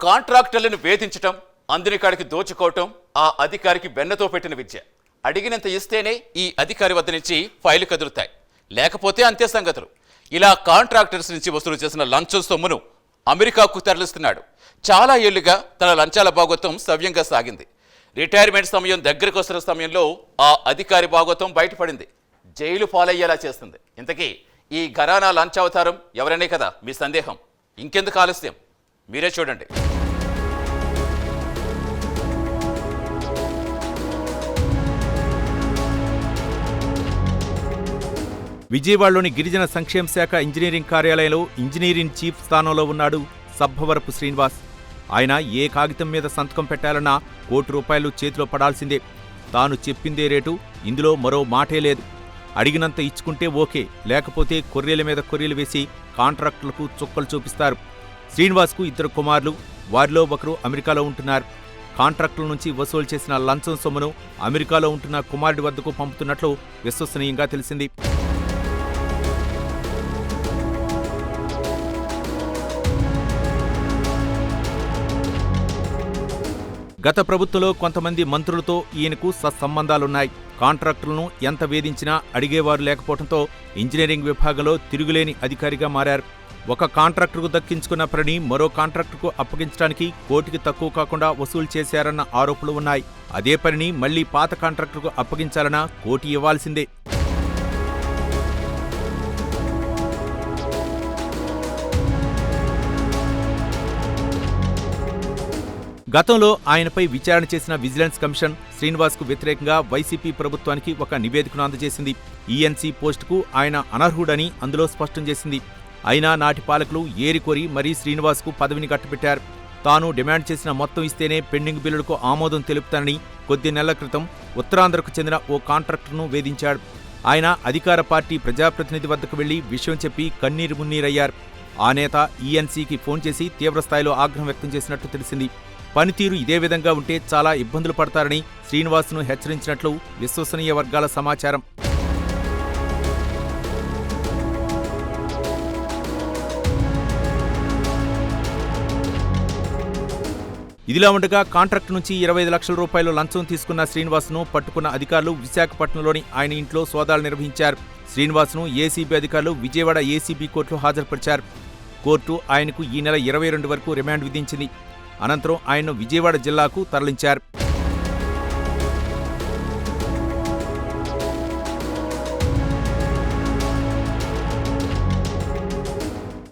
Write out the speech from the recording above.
కాంట్రాక్టర్లను వేధించటం, అందిన కాడికి దోచుకోవటం ఆ అధికారికి వెన్నతో పెట్టిన విద్య. అడిగినంత ఇస్తేనే ఈ అధికారి వద్ద నుంచి ఫైలు కదులుతాయి, లేకపోతే అంతే సంగతులు. ఇలా కాంట్రాక్టర్స్ నుంచి వసూలు చేసిన లంచం సొమ్మును అమెరికాకు తరలిస్తున్నాడు. చాలా ఏళ్లుగా తన లంచాల భాగోత్వం సవ్యంగా సాగింది. రిటైర్మెంట్ సమయం దగ్గరకు వస్తున్న సమయంలో ఆ అధికారి భాగోత్వం బయటపడింది, జైలు పాలయ్యేలా చేస్తుంది. ఇంతకీ ఈ ఘరానా లంచావతారం ఎవరనే కదా మీ సందేహం. ఇంకెందుకు ఆలస్యం, మీరే చూడండి. విజయవాడలోని గిరిజన సంక్షేమ శాఖ ఇంజనీరింగ్ కార్యాలయంలో ఇంజనీరింగ్ చీఫ్ స్థానంలో ఉన్నాడు సబ్బవరపు శ్రీనివాస్. ఆయన ఏ కాగితం మీద సంతకం పెట్టాలన్నా ₹1 చేతిలో పడాల్సిందే. తాను చెప్పిందే రేటు, ఇందులో మరో మాటే లేదు. అడిగినంత ఇచ్చుకుంటే ఓకే, లేకపోతే కొర్రీల మీద కొర్రీలు వేసి కాంట్రాక్టులకు చుక్కలు చూపిస్తారు. శ్రీనివాస్కు 2 కుమారులు, వారిలో ఒకరు అమెరికాలో ఉంటున్నారు. కాంట్రాక్టుల నుంచి వసూలు చేసిన లంచం సొమ్మును అమెరికాలో ఉంటున్న కుమారుడి వద్దకు పంపుతున్నట్లు విశ్వసనీయంగా తెలిసింది. గత ప్రభుత్వంలో కొంతమంది మంత్రులతో ఈయనకు సత్సంబంధాలున్నాయి. కాంట్రాక్టులను ఎంత వేధించినా అడిగేవారు లేకపోవడంతో ఇంజనీరింగ్ విభాగంలో తిరుగులేని అధికారిగా మారారు. ఒక కాంట్రాక్టర్కు దక్కించుకున్న పనిని మరో కాంట్రాక్టర్కు అప్పగించడానికి కోటికి తక్కువ కాకుండా వసూలు చేశారన్న ఆరోపణలు ఉన్నాయి. అదే పనిని మళ్లీ పాత కాంట్రాక్టర్కు అప్పగించాలన్నా కోటి ఇవ్వాల్సిందే. గతంలో ఆయనపై విచారణ చేసిన విజిలెన్స్ కమిషన్ శ్రీనివాస్కు వ్యతిరేకంగా వైసీపీ ప్రభుత్వానికి ఒక నివేదికను అందజేసింది. ఈఎన్సీ పోస్టుకు ఆయన అనర్హుడని అందులో స్పష్టం చేసింది. అయినా నాటి పాలకులు ఏరికోరి మరీ శ్రీనివాస్కు పదవిని కట్టబెట్టారు. తాను డిమాండ్ చేసిన మొత్తం ఇస్తేనే పెండింగ్ బిల్లులకు ఆమోదం తెలుపుతానని కొద్ది నెలల క్రితం ఉత్తరాంధ్రకు చెందిన ఓ కాంట్రాక్టర్ను వేధించాడు. ఆయన అధికార పార్టీ ప్రజాప్రతినిధి వద్దకు వెళ్లి విషయం చెప్పి కన్నీరు మున్నీరయ్యారు. ఆ నేత ఈఎన్సీకి ఫోన్ చేసి తీవ్రస్థాయిలో ఆగ్రహం వ్యక్తం చేసినట్టు తెలిసింది. పనితీరు ఇదే విధంగా ఉంటే చాలా ఇబ్బందులు పడతారని శ్రీనివాస్ను హెచ్చరించినట్లు విశ్వసనీయ వర్గాల సమాచారం. ఇదిలా ఉండగా కాంట్రాక్టు నుంచి ₹25 లక్షల లంచం తీసుకున్న శ్రీనివాస్ను పట్టుకున్న అధికారులు విశాఖపట్నంలోని ఆయన ఇంట్లో సోదాలు నిర్వహించారు. శ్రీనివాస్ను ఏసీబీ అధికారులు విజయవాడ ఏసీబీ కోర్టులో హాజరుపరిచారు. కోర్టు ఆయనకు ఈ నెల 22 వరకు రిమాండ్ విధించింది. అనంతరం ఆయన్ను విజయవాడ జిల్లాకు తరలించారు.